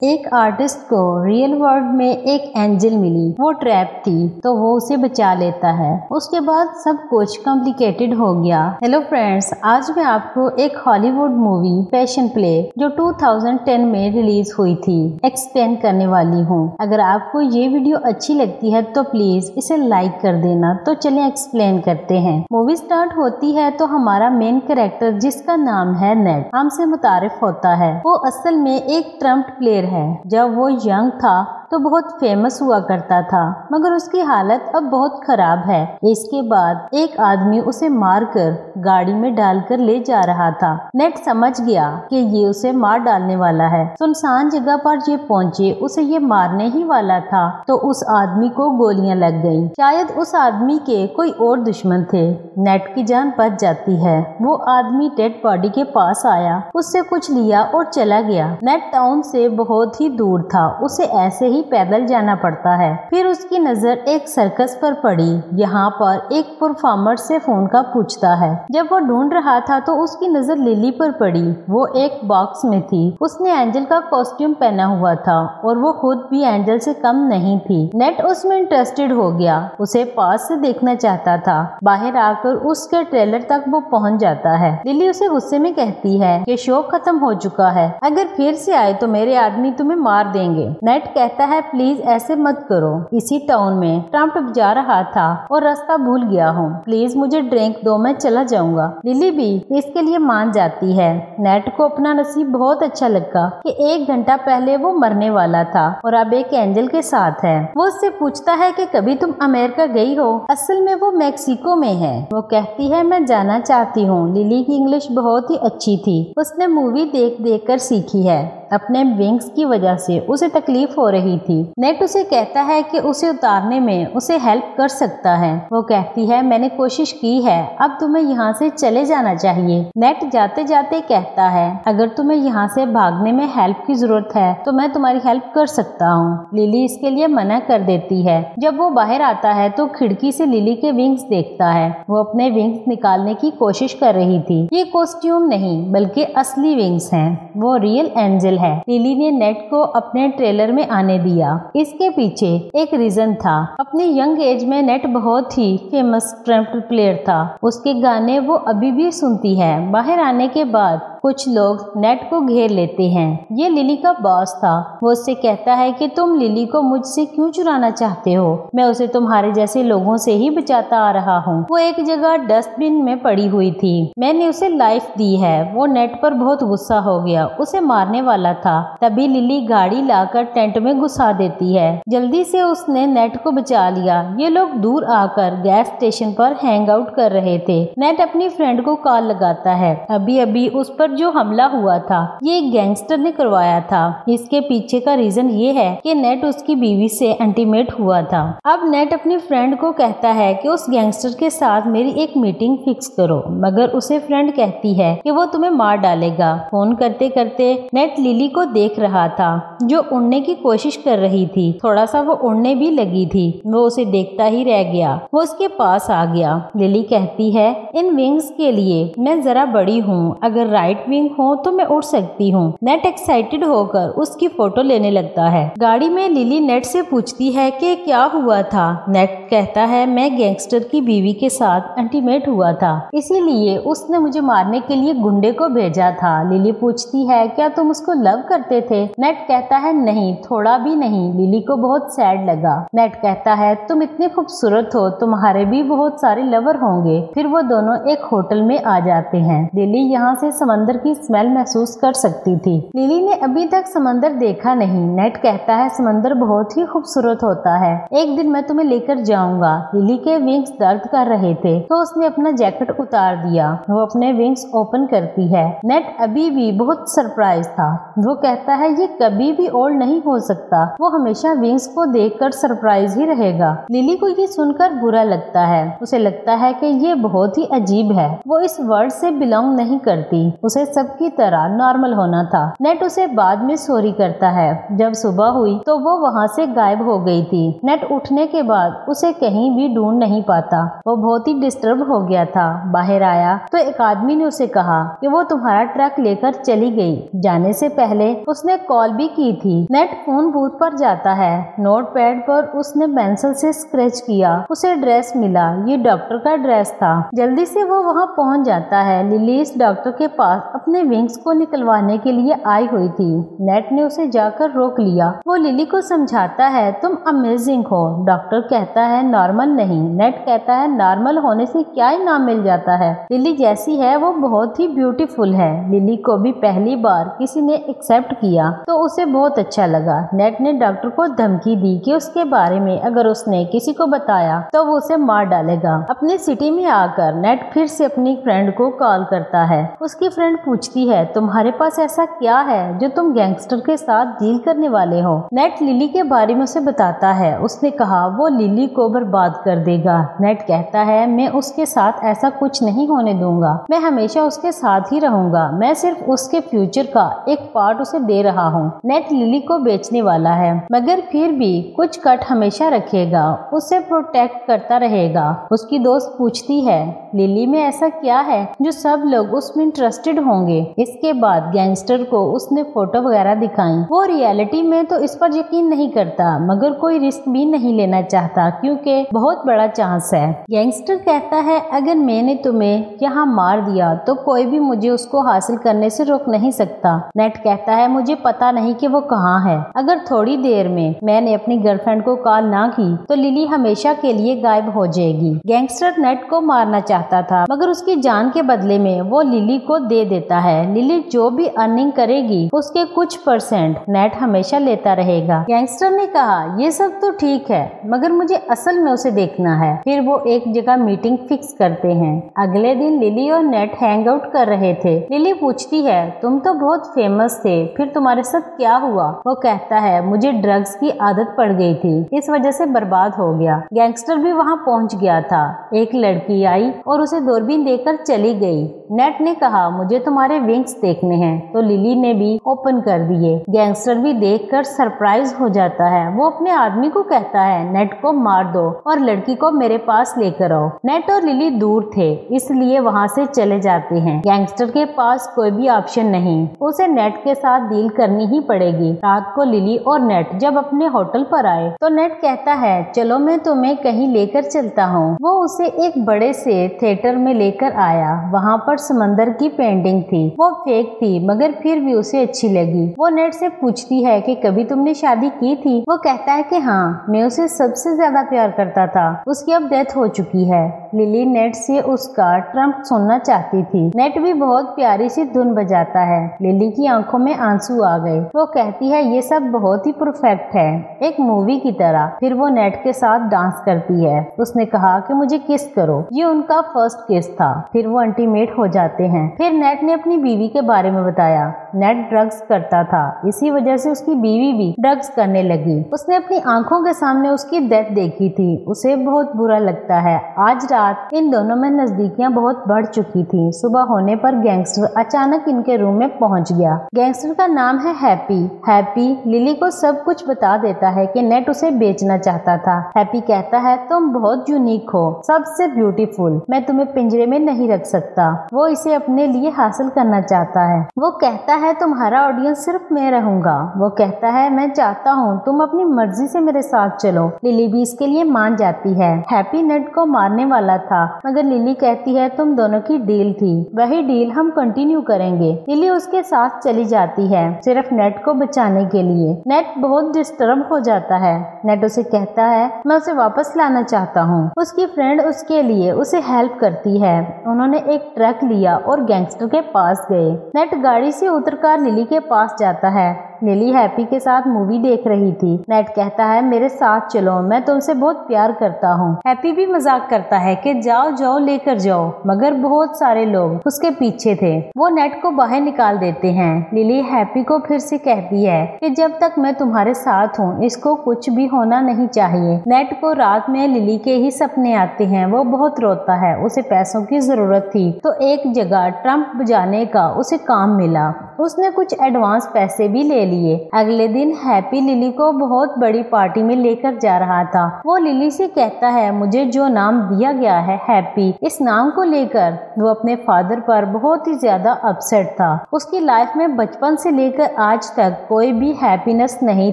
एक आर्टिस्ट को real world में एक एंजल मिली। वो ट्रैप थी तो वो उसे बचा लेता है। उसके बाद सब कुछ कॉम्प्लिकेटेड हो गया। हेलो फ्रेंड्स, आज मैं आपको एक हॉलीवुड मूवी पैशन प्ले जो 2010 में रिलीज हुई थी एक्सप्लेन करने वाली हूँ। अगर आपको ये वीडियो अच्छी लगती है तो प्लीज इसे लाइक कर देना। तो चलिए एक्सप्लेन करते हैं। मूवी स्टार्ट होती है तो हमारा मेन कैरेक्टर जिसका नाम है नेट हमसे मुतारिफ होता है। वो असल में एक ट्रम्प प्लेयर है। जब वो यंग था तो बहुत फेमस हुआ करता था, मगर उसकी हालत अब बहुत खराब है। इसके बाद एक आदमी उसे मारकर गाड़ी में डालकर ले जा रहा था। नेट समझ गया कि ये उसे मार डालने वाला है। सुनसान जगह पर ये पहुंचे, उसे ये मारने ही वाला था तो उस आदमी को गोलियां लग गईं। शायद उस आदमी के कोई और दुश्मन थे। नेट की जान बच जाती है। वो आदमी डेड बॉडी के पास आया, उससे कुछ लिया और चला गया। नेट टाउन से बहुत ही दूर था, उसे ऐसे ही पैदल जाना पड़ता है। फिर उसकी नजर एक सर्कस पर पड़ी। यहाँ पर एक परफॉर्मर से फोन का पूछता है। जब वो ढूंढ रहा था तो उसकी नजर लिली पर पड़ी। वो एक बॉक्स में थी। उसने एंजल का कॉस्ट्यूम पहना हुआ था और वो खुद भी एंजल से कम नहीं थी। नेट उसमें इंटरेस्टेड हो गया, उसे पास से देखना चाहता था। बाहर आकर उसके ट्रेलर तक वो पहुँच जाता है। लिली उसे गुस्से में कहती है कि शो खत्म हो चुका है, अगर फिर से आए तो मेरे आदमी तुम्हें मार देंगे। नेट कहता है प्लीज ऐसे मत करो। इसी टाउन में ट्रम्प जा रहा था और रास्ता भूल गया हूँ, प्लीज मुझे ड्रिंक दो, मैं चला जाऊंगा। लिली भी इसके लिए मान जाती है। नेट को अपना नसीब बहुत अच्छा लगा कि 1 घंटा पहले वो मरने वाला था और अब एक एंजल के साथ है। वो उससे पूछता है कि कभी तुम अमेरिका गई हो? असल में वो मैक्सिको में है। वो कहती है मैं जाना चाहती हूँ। लिली की इंग्लिश बहुत ही अच्छी थी, उसने मूवी देख देख कर सीखी है। अपने विंग्स की वजह से उसे तकलीफ हो रही थी। नेट उसे कहता है कि उसे उतारने में उसे हेल्प कर सकता है। वो कहती है मैंने कोशिश की है, अब तुम्हें यहाँ से चले जाना चाहिए। नेट जाते जाते कहता है अगर तुम्हें यहाँ से भागने में हेल्प की जरूरत है तो मैं तुम्हारी हेल्प कर सकता हूँ। लिली इसके लिए मना कर देती है। जब वो बाहर आता है तो खिड़की से लिली के विंग्स देखता है। वो अपने विंग्स निकालने की कोशिश कर रही थी। ये कॉस्ट्यूम नहीं बल्कि असली विंग्स हैं। वो रियल एंजल है। लिली ने नेट को अपने ट्रेलर में आने दिया। इसके पीछे एक रीजन था। अपने यंग एज में नेट बहुत ही फेमस ट्रम्प प्लेयर था। उसके गाने वो अभी भी सुनती है। बाहर आने के बाद कुछ लोग नेट को घेर लेते हैं। ये लिली का बॉस था। वो उससे कहता है कि तुम लिली को मुझसे क्यों चुराना चाहते हो? मैं उसे तुम्हारे जैसे लोगों से ही बचाता आ रहा हूँ। वो एक जगह डस्टबिन में पड़ी हुई थी, मैंने उसे लाइफ दी है। वो नेट पर बहुत गुस्सा हो गया, उसे मारने वाला था। तभी लिली गाड़ी लाकर टेंट में घुसा देती है। जल्दी से उसने नेट को बचा लिया। ये लोग दूर आकर गैस स्टेशन पर हैंग आउट कर रहे थे। नेट अपनी फ्रेंड को कॉल लगाता है। अभी अभी उस पर जो हमला हुआ था ये एक गैंगस्टर ने करवाया था। इसके पीछे का रीजन ये है कि नेट उसकी बीवी से इंटीमेट हुआ था। अब नेट अपनी फ्रेंड को कहता है कि उस गैंगस्टर के साथ मेरी एक मीटिंग फिक्स करो, मगर उसे फ्रेंड कहती है कि वो तुम्हें मार डालेगा। फोन करते करते नेट लिली को देख रहा था जो उड़ने की कोशिश कर रही थी। थोड़ा सा वो उड़ने भी लगी थी। वो उसे देखता ही रह गया। वो उसके पास आ गया। लिली कहती है इन विंग्स के लिए मैं जरा बड़ी हूँ, अगर राइट विंग हो तो मैं उड़ सकती हूँ। नेट एक्साइटेड होकर उसकी फोटो लेने लगता है। गाड़ी में लिली नेट से पूछती है कि क्या हुआ था। नेट कहता है मैं गैंगस्टर की बीवी के साथ इंटीमेट हुआ था, इसीलिए उसने मुझे मारने के लिए गुंडे को भेजा था। लिली पूछती है क्या तुम उसको लव करते थे? नेट कहता है नहीं, थोड़ा भी नहीं। लिली को बहुत सैड लगा। नेट कहता है तुम इतने खूबसूरत हो, तुम्हारे भी बहुत सारे लवर होंगे। फिर वो दोनों एक होटल में आ जाते हैं। लिली यहाँ से समंदर की स्मेल महसूस कर सकती थी। लिली ने अभी तक समंदर देखा नहीं। नेट कहता है समंदर बहुत ही खूबसूरत होता है, एक दिन मैं तुम्हें लेकर जाऊंगा। लिली के विंग्स दर्द कर रहे थे तो उसने अपना जैकेट उतार दिया। वो अपने विंग्स ओपन करती है। नेट अभी भी बहुत सरप्राइज था। वो कहता है ये कभी भी ओल्ड नहीं हो सकता। वो हमेशा विंग्स को देखकर सरप्राइज ही रहेगा। लिली को ये सुनकर बुरा लगता है। उसे लगता है कि ये बहुत ही अजीब है। वो इस वर्ल्ड से बिलोंग नहीं करती। उसे सबकी तरह नॉर्मल होना था। नेट उसे बाद में सॉरी करता है। जब सुबह हुई तो वो वहाँ से गायब हो गई थी। नेट उठने के बाद उसे कहीं भी ढूंढ नहीं पाता। वो बहुत ही डिस्टर्ब हो गया था। बाहर आया तो एक आदमी ने उसे कहा कि वो तुम्हारा ट्रक लेकर चली गई। जाने से पहले उसने कॉल भी की थी। नेट फोन बूथ पर जाता है। नोटपैड पर उसने पेंसिल से स्क्रैच किया। उसे ड्रेस मिला। ये डॉक्टर का ड्रेस था। जल्दी से वो वहाँ पहुँच जाता है। लिली इस डॉक्टर के पास अपने विंग्स को निकलवाने के लिए आई हुई थी। नेट ने उसे जाकर रोक लिया। वो लिली को समझाता है तुम अमेजिंग हो। डॉक्टर कहता है नॉर्मल नहीं। नेट कहता है नॉर्मल होने से क्या इनाम मिल जाता है। लिली जैसी है वो बहुत ही ब्यूटीफुल है। लिली को भी पहली बार किसी ने एक्सेप्ट किया तो उसे बहुत अच्छा लगा। नेट ने डॉक्टर को धमकी दी कि उसके बारे में अगर उसने किसी को बताया तो वो उसे मार डालेगा। अपनी सिटी में आकर नेट फिर से अपनी फ्रेंड को कॉल करता है। उसकी फ्रेंड पूछती है तुम्हारे पास ऐसा क्या है जो तुम गैंगस्टर के साथ डील करने वाले हो। नेट लिली के बारे में उसे बताता है। उसने कहा वो लिली को बर्बाद कर देगा। नेट कहता है मैं उसके साथ ऐसा कुछ नहीं होने दूंगा। मैं हमेशा उसके साथ ही रहूंगा। मैं सिर्फ उसके फ्यूचर का एक पार्ट उसे दे रहा हूँ। नेट लिली को बेचने वाला है मगर फिर भी कुछ कट हमेशा रखेगा। उसे प्रोटेक्ट करता रहेगा। उसकी दोस्त पूछती है लिली में ऐसा क्या है जो सब लोग उसमें इंटरेस्टेड होंगे। इसके बाद गैंगस्टर को उसने फोटो वगैरह दिखाई। वो रियलिटी में तो इस पर यकीन नहीं करता मगर कोई रिस्क भी नहीं लेना चाहता क्योंकि बहुत बड़ा चांस है। गैंगस्टर कहता है अगर मैंने तुम्हें यहाँ मार दिया तो कोई भी मुझे उसको हासिल करने से रोक नहीं सकता। नेट कहता है मुझे पता नहीं कि वो कहाँ है। अगर थोड़ी देर में मैंने अपनी गर्लफ्रेंड को कॉल ना की तो लिली हमेशा के लिए गायब हो जाएगी। गैंगस्टर नेट को मारना चाहता था मगर उसकी जान के बदले में वो लिली को दे देता है। लिली जो भी अर्निंग करेगी उसके कुछ परसेंट नेट हमेशा लेता रहेगा। गैंगस्टर ने कहा ये सब तो ठीक है मगर मुझे असल में उसे देखना है। फिर वो एक जगह मीटिंग फिक्स करते हैं। अगले दिन लिली और नेट हैंग आउट कर रहे थे। लिली पूछती है तुम तो बहुत फेमस थे फिर तुम्हारे साथ क्या हुआ। वो कहता है मुझे ड्रग्स की आदत पड़ गई थी इस वजह से बर्बाद हो गया। गैंगस्टर भी वहाँ पहुँच गया था। एक लड़की आई और उसे दूरबीन देकर चली गई। नेट ने कहा मुझे तुम्हारे विंग्स देखने हैं तो लिली ने भी ओपन कर दिए। गैंगस्टर भी देखकर सरप्राइज हो जाता है। वो अपने आदमी को कहता है नेट को मार दो और लड़की को मेरे पास लेकर आओ। नेट और लिली दूर थे इसलिए वहाँ से चले जाते हैं। गैंगस्टर के पास कोई भी ऑप्शन नहीं। उसे नेट के साथ डील करनी ही पड़ेगी। रात को लिली और नेट जब अपने होटल पर आए तो नेट कहता है चलो मैं तुम्हें कहीं लेकर चलता हूँ। वो उसे एक बड़े से थिएटर में लेकर आया। वहाँ पर समंदर की पेंटिंग थी। वो फेक थी मगर फिर भी उसे अच्छी लगी। वो नेट से पूछती है कि कभी तुमने शादी की थी। वो कहता है कि हाँ मैं उसे सबसे ज्यादा प्यार करता था। उसकी अब डेथ हो चुकी है। लिली नेट से उसका ट्रम्प सुनना चाहती थी। नेट भी बहुत प्यारी सी धुन बजाता है। लिली की आंखों में आंसू आ गए। वो कहती है ये सब बहुत ही परफेक्ट है एक मूवी की तरह। फिर वो नेट के साथ डांस करती है। उसने कहा कि मुझे किस करो। ये उनका फर्स्ट किस था। फिर वो इंटीमेट हो जाते हैं। फिर नेट ने अपनी बीवी के बारे में बताया। नेट ड्रग्स करता था इसी वजह से उसकी बीवी भी ड्रग्स करने लगी। उसने अपनी आंखों के सामने उसकी डेथ देखी थी। उसे बहुत बुरा लगता है। आज रात इन दोनों में नजदीकियां बहुत बढ़ चुकी थी। सुबह होने पर गैंगस्टर अचानक इनके रूम में पहुंच गया। गैंगस्टर का नाम है हैप्पी। हैप्पी लिली को सब कुछ बता देता है कि नेट उसे बेचना चाहता था। हैप्पी कहता है तुम बहुत यूनिक हो सबसे ब्यूटीफुल। मैं तुम्हें पिंजरे में नहीं रख सकता। वो इसे अपने लिए हासिल करना चाहता है। वो कहता है तुम्हारा ऑडियंस सिर्फ मैं रहूंगा। वो कहता है मैं चाहता हूँ तुम अपनी मर्जी से मेरे साथ चलो। लिली भी इसके लिए मान जाती है। हैप्पी नेट को मारने वाला था मगर लिली कहती है तुम दोनों की डील थी वही डील हम कंटिन्यू करेंगे। लिली उसके साथ चली जाती है सिर्फ नेट को बचाने के लिए। नेट बहुत डिस्टर्ब हो जाता है। नेट उसे कहता है मैं उसे वापस लाना चाहता हूँ। उसकी फ्रेंड उसके लिए उसे हेल्प करती है। उन्होंने एक ट्रक लिया और गैंगस्टर के पास गए। नेट गाड़ी से उतरकर लिली के पास जाता है। लिली हैप्पी के साथ मूवी देख रही थी। नेट कहता है मेरे साथ चलो, मैं तुमसे बहुत प्यार करता हूँ। हैप्पी भी मजाक करता है कि जाओ जाओ लेकर जाओ, मगर बहुत सारे लोग उसके पीछे थे। वो नेट को बाहर निकाल देते हैं। लिली हैप्पी को फिर से कहती है कि जब तक मैं तुम्हारे साथ हूँ इसको कुछ भी होना नहीं चाहिए। नेट को रात में लिली के ही सपने आते हैं। वो बहुत रोता है, उसे पैसों की जरूरत थी तो एक जगह ट्रम्प बजाने का उसे काम मिला। उसने कुछ एडवांस पैसे भी ले लिए। अगले दिन हैप्पी लिली को बहुत बड़ी पार्टी में लेकर जा रहा था। वो लिली से कहता है मुझे जो नाम दिया गया है हैप्पी, इस नाम को लेकर वो अपने फादर पर बहुत ही ज्यादा अपसेट था। उसकी लाइफ में बचपन से लेकर आज तक कोई भी हैप्पीनेस नहीं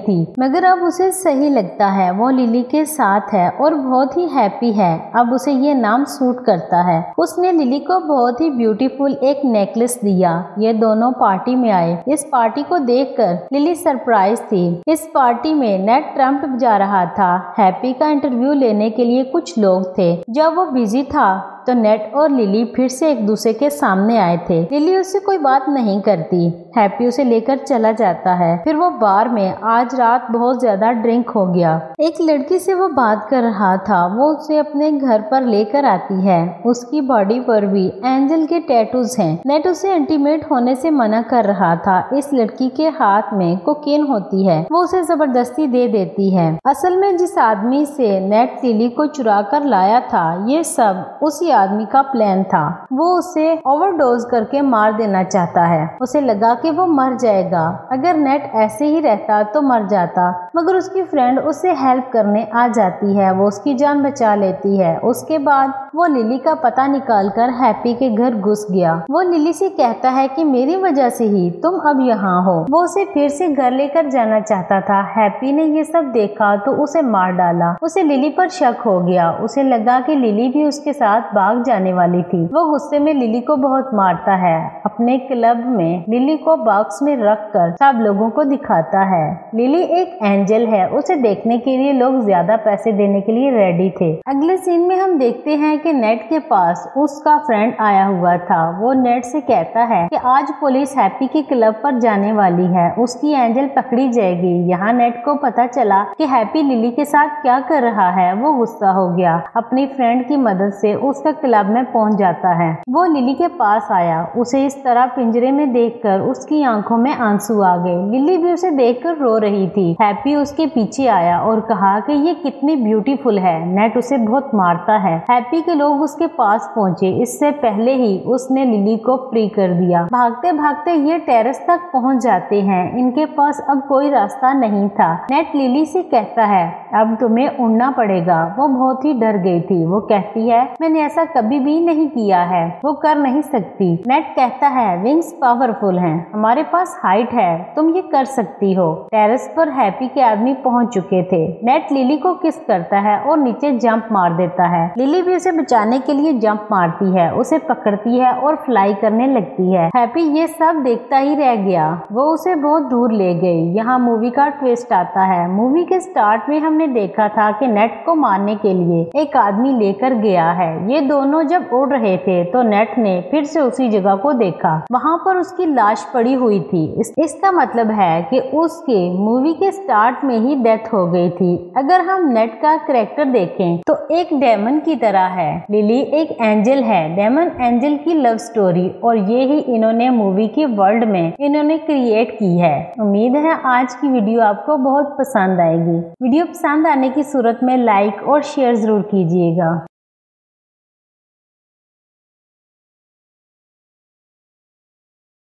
थी, मगर अब उसे सही लगता है। वो लिली के साथ है और बहुत ही हैप्पी है। अब उसे ये नाम सूट करता है। उसने लिली को बहुत ही ब्यूटीफुल एक नेकलेस दिया। ये दोनों पार्टी में आए। इस पार्टी को देखकर लिली सरप्राइज थी। इस पार्टी में नेट ट्रम्प जा रहा था। हैप्पी का इंटरव्यू लेने के लिए कुछ लोग थे। जब वो बिजी था तो नेट और लिली फिर से एक दूसरे के सामने आए थे। लिली उससे कोई बात नहीं करती। हैप्पी उसे लेकर चला जाता है। फिर वो बार में आज रात बहुत ज्यादा ड्रिंक हो गया। एक लड़की से वो बात कर रहा था। वो उसे अपने घर पर लेकर आती है। उसकी बॉडी पर भी एंजल के टैटूज हैं। नेट उसे इंटीमेट होने से मना कर रहा था। इस लड़की के हाथ में कोकेन होती है। वो उसे जबरदस्ती दे देती है। असल में जिस आदमी से नेट लिली को चुरा कर लाया था, ये सब उसी आदमी का प्लान था। वो उसे ओवरडोज करके मार देना चाहता है। उसे लगा कि वो मर जाएगा। अगर नेट ऐसे ही रहता तो मर जाता, मगर उसकी फ्रेंड उसे हेल्प करने आ जाती है। वो उसकी जान बचा लेती है। उसके बाद वो लिली का पता निकालकर हैप्पी के घर घुस गया। वो लिली से कहता है कि मेरी वजह से ही तुम अब यहाँ हो। वो उसे फिर से घर लेकर जाना चाहता था। हैप्पी ने ये सब देखा तो उसे मार डाला। उसे लिली पर शक हो गया। उसे लगा कि लिली भी उसके साथ भाग जाने वाली थी। वो गुस्से में लिली को बहुत मारता है। अपने क्लब में लिली को बॉक्स में रखकर सब लोगों को दिखाता है। लिली एक एंजल है। उसे देखने के लिए लोग ज्यादा पैसे देने के लिए रेडी थे। अगले सीन में हम देखते हैं कि नेट के पास उसका फ्रेंड आया हुआ था। वो नेट से कहता है कि आज पुलिस हैप्पी के क्लब पर जाने वाली है। उसकी एंजल पकड़ी जाएगी। यहाँ नेट को पता चला कि हैप्पी लिली के साथ क्या कर रहा है। वो गुस्सा हो गया। अपनी फ्रेंड की मदद से उसका क्लब में पहुंच जाता है। वो लिली के पास आया। उसे इस तरह पिंजरे में देखकर उसकी आंखों में आंसू आ गए। लिली भी उसे देखकर रो रही थी। हैप्पी उसके पीछे आया और कहा कि ये कितनी ब्यूटीफुल है। नेट उसे बहुत मारता है। हैप्पी के लोग उसके पास पहुंचे। इससे पहले ही उसने लिली को फ्री कर दिया। भागते भागते ये टेरेस तक पहुंच जाते हैं। इनके पास अब कोई रास्ता नहीं था। नेट लिली से कहता है अब तुम्हें उड़ना पड़ेगा। वो बहुत ही डर गई थी। वो कहती है मैंने ऐसा कभी भी नहीं किया है, वो कर नहीं सकती। नेट कहता है विंग्स पावरफुल हैं, हमारे पास हाइट है, तुम ये कर सकती हो। टेरेस पर हैप्पी के आदमी पहुंच चुके थे। नेट लिली को किस करता है और नीचे जंप मार देता है। लिली भी उसे बचाने के लिए जंप मारती है, उसे पकड़ती है और फ्लाई करने लगती है। हैप्पी ये सब देखता ही रह गया। वो उसे बहुत दूर ले गई। यहाँ मूवी का ट्विस्ट आता है। मूवी के स्टार्ट में हमने देखा था कि नेट को मारने के लिए एक आदमी लेकर गया है। ये दोनों जब उड़ रहे थे तो नेट ने फिर से उसी जगह को देखा। वहाँ पर उसकी लाश पड़ी हुई थी। इसका मतलब है कि उसके मूवी के स्टार्ट में ही डेथ हो गई थी। अगर हम नेट का कैरेक्टर देखें तो एक डेमन की तरह है। लिली एक एंजल है। डेमन एंजल की लव स्टोरी, और ये ही इन्होंने मूवी के वर्ल्ड में इन्होंने क्रिएट की है। उम्मीद है आज की वीडियो आपको बहुत पसंद आएगी। वीडियो पसंद आने की सूरत में लाइक और शेयर जरूर कीजिएगा।